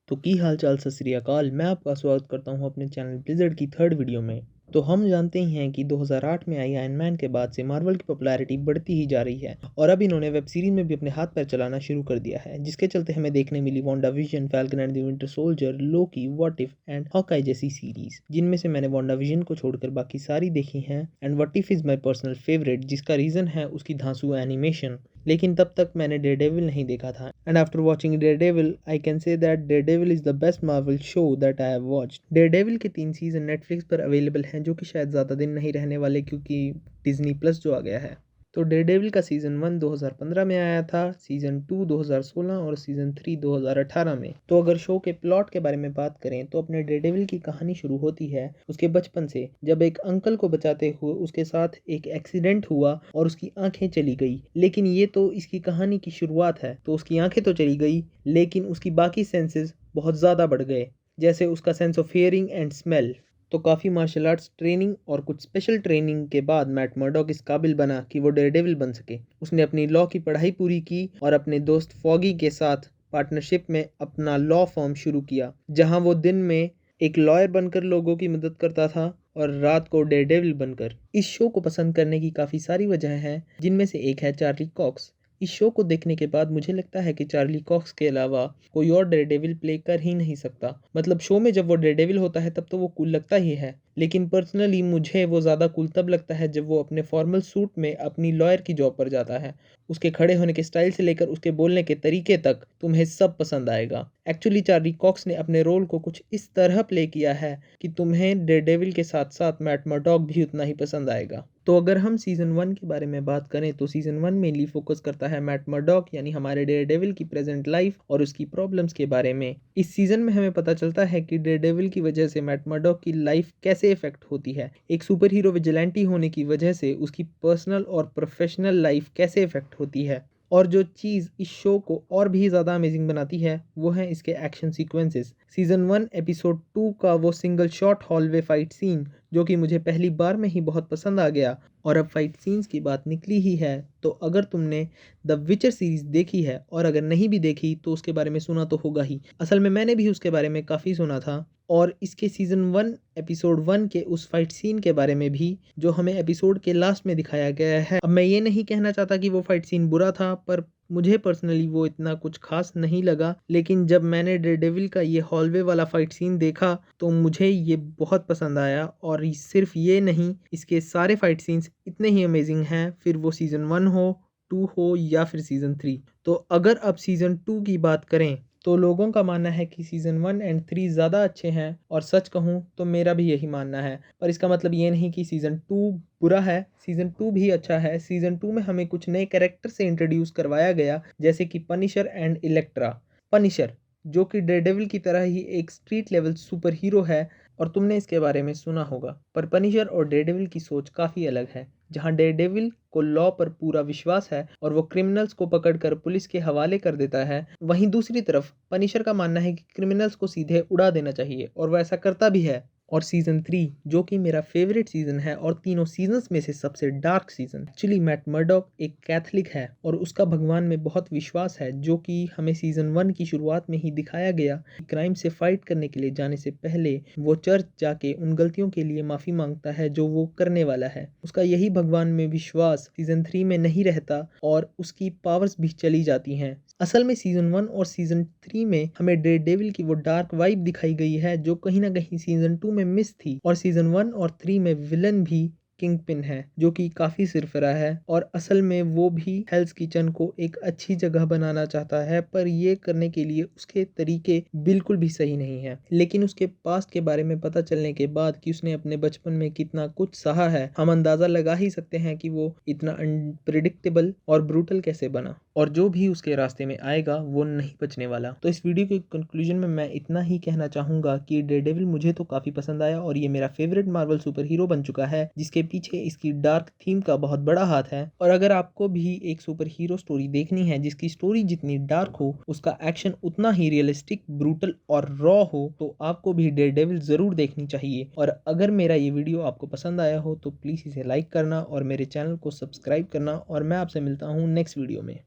तो की हाल चाल सत श्री अकाल। मैं आपका स्वागत करता हूं अपने चैनल ब्लिज़र्ड की थर्ड वीडियो में। तो हम जानते ही हैं कि 2008 में आई आयरन मैन के बाद से मार्वल की पॉपुलैरिटी बढ़ती ही जा रही है और अब इन्होंने वेब सीरीज में भी अपने हाथ पैर चलाना शुरू कर दिया है, जिसके चलते हमें देखने मिली Wanda Vision, Falcon and the Winter Soldier, Loki, What If and Hawkeye जैसी सीरीज, जिनमें से मैंने वांडा विजन को छोड़कर बाकी सारी देखी हैं। And what if is my personal favourite, जिसका रीजन है उसकी धांसू एनिमेशन। लेकिन तब तक मैंने डेयरडेविल नहीं देखा था। And after watching Daredevil I can say that Daredevil is the best Marvel show that I have watched. Daredevil के 3 सीजन नेटफ्लिक्स पर अवेलेबल हैं, जो कि शायद ज़्यादा दिन नहीं रहने वाले क्योंकि डिज्नी प्लस जो आ गया है। तो डेयरडेविल का सीजन 1 2015 में आया था, सीजन 2 2016 और सीजन 3 2018 में। तो अगर शो के प्लॉट के बारे में बात करें तो अपने डेयरडेविल की कहानी शुरू होती है उसके बचपन से, जब एक अंकल को बचाते हुए उसके साथ एक एक्सीडेंट हुआ और उसकी आंखें चली गई। लेकिन ये तो इसकी कहानी की शुरुआत है। तो उसकी आंखें तो चली गई लेकिन उसकी बाकी सेंसेस बहुत ज़्यादा बढ़ गए, जैसे उसका sense of hearing and smell. तो काफ़ी मार्शल आर्ट्स ट्रेनिंग और कुछ स्पेशल ट्रेनिंग के बाद मैट मर्डॉक इस काबिल बना कि वो डेयरडेविल बन सके। उसने अपनी लॉ की पढ़ाई पूरी की और अपने दोस्त फॉगी के साथ पार्टनरशिप में अपना लॉ फर्म शुरू किया, जहां वो दिन में एक लॉयर बनकर लोगों की मदद करता था और रात को डेयरडेविल बनकर। इस शो को पसंद करने की काफ़ी सारी वजह हैं, जिनमें से एक है चार्ली कॉक्स। इस शो को देखने के बाद मुझे लगता है कि चार्ली कॉक्स के अलावा कोई और डेयरडेविल प्ले कर ही नहीं सकता। मतलब शो में जब वो डेयरडेविल होता है तब तो वो कूल लगता ही है, लेकिन पर्सनली मुझे वो ज़्यादा कूल तब लगता है जब वो अपने फॉर्मल सूट में अपनी लॉयर की जॉब पर जाता है। उसके खड़े होने के स्टाइल से लेकर उसके बोलने के तरीके तक तुम्हें सब पसंद आएगा। एक्चुअली चार्ली कॉक्स ने अपने रोल को कुछ इस तरह प्ले किया है कि तुम्हें डेयरडेविल के साथ साथ मैट मर्डॉक भी उतना ही पसंद आएगा। तो अगर हम सीजन 1 के बारे में बात करें तो सीजन 1 मेनली फोकस करता है मैट मर्डॉक यानी हमारे डेयरडेविल की प्रेजेंट लाइफ और उसकी प्रॉब्लम्स के बारे में। इस सीजन में हमें पता चलता है कि डेयरडेविल की वजह से मैट मर्डॉक की लाइफ कैसे इफेक्ट होती है, एक सुपर हीरो विजिलेंटी होने की वजह से उसकी पर्सनल और प्रोफेशनल लाइफ कैसे इफेक्ट होती है। और जो चीज़ इस शो को और भी ज़्यादा अमेजिंग बनाती है वो है इसके एक्शन सीक्वेंसेस। सीजन 1 एपिसोड 2 का वो single shot hallway fight scene जो कि मुझे पहली बार में ही बहुत पसंद आ गया। और अब फाइट सीन्स की बात निकली ही है तो अगर तुमने द विचर सीरीज देखी है और अगर नहीं भी देखी तो उसके बारे में सुना तो होगा ही। असल में मैंने भी उसके बारे में काफ़ी सुना था और इसके सीजन 1 एपिसोड 1 के उस फाइट सीन के बारे में भी जो हमें एपिसोड के लास्ट में दिखाया गया है। अब मैं ये नहीं कहना चाहता कि वो फाइट सीन बुरा था, पर मुझे पर्सनली वो इतना कुछ खास नहीं लगा। लेकिन जब मैंने डेयरडेविल का ये हॉलवे वाला फाइट सीन देखा तो मुझे ये बहुत पसंद आया। और सिर्फ ये नहीं, इसके सारे फाइट सीन्स इतने ही अमेजिंग हैं, फिर वो सीजन 1 हो, 2 हो या फिर सीजन 3। तो अगर अब सीजन 2 की बात करें तो लोगों का मानना है कि सीजन 1 एंड 3 ज़्यादा अच्छे हैं और सच कहूँ तो मेरा भी यही मानना है। पर इसका मतलब ये नहीं कि सीजन 2 बुरा है, सीजन 2 भी अच्छा है। सीजन 2 में हमें कुछ नए कैरेक्टर से इंट्रोड्यूस करवाया गया, जैसे कि पनिशर एंड इलेक्ट्रा। पनिशर जो कि डेयरडेविल की तरह ही एक स्ट्रीट लेवल सुपर हीरो है और तुमने इसके बारे में सुना होगा। पर पनिशर और डेयरडेविल की सोच काफ़ी अलग है। जहां डेयरडेविल को लॉ पर पूरा विश्वास है और वो क्रिमिनल्स को पकड़कर पुलिस के हवाले कर देता है, वहीं दूसरी तरफ पनिशर का मानना है कि क्रिमिनल्स को सीधे उड़ा देना चाहिए और वो ऐसा करता भी है। और सीजन 3 जो कि मेरा फेवरेट सीजन है और तीनों सीजन्स में से सबसे dark season. Actually Matt Murdock एक कैथलिक है और उसका भगवान में बहुत विश्वास है, जो कि हमें सीजन 1 की शुरुआत में ही दिखाया गया। क्राइम से फाइट करने के लिए जाने से पहले वो चर्च जाके उन गलतियों के लिए माफी मांगता है जो वो करने वाला है। उसका यही भगवान में विश्वास सीजन 3 में नहीं रहता और उसकी पावर्स भी चली जाती हैं। असल में सीजन 1 और सीजन 3 में हमें डेयरडेविल की वो डार्क वाइब दिखाई गई है जो कहीं ना कहीं सीजन 2 में मिस थी। और सीजन 1 और 3 में विलन भी किंग पिन है, जो कि काफ़ी सिरफिरा है और असल में वो भी हेल्स किचन को एक अच्छी जगह बनाना चाहता है, पर ये करने के लिए उसके तरीके बिल्कुल भी सही नहीं है। लेकिन उसके पास्ट के बारे में पता चलने के बाद कि उसने अपने बचपन में कितना कुछ सहा है, हम अंदाज़ा लगा ही सकते हैं कि वो इतना अनप्रिडिक्टेबल और ब्रूटल कैसे बना। और जो भी उसके रास्ते में आएगा वो नहीं बचने वाला। तो इस वीडियो के कंक्लूजन में मैं इतना ही कहना चाहूँगा कि डेयरडेविल मुझे तो काफ़ी पसंद आया और ये मेरा फेवरेट मार्वल सुपर हीरो बन चुका है, जिसके पीछे इसकी डार्क थीम का बहुत बड़ा हाथ है। और अगर आपको भी एक सुपर हीरो स्टोरी देखनी है जिसकी स्टोरी जितनी डार्क हो, उसका एक्शन उतना ही रियलिस्टिक, ब्रूटल और रॉ हो, तो आपको भी डेयरडेविल ज़रूर देखनी चाहिए। और अगर मेरा ये वीडियो आपको पसंद आया हो तो प्लीज़ इसे लाइक करना और मेरे चैनल को सब्सक्राइब करना और मैं आपसे मिलता हूँ नेक्स्ट वीडियो में।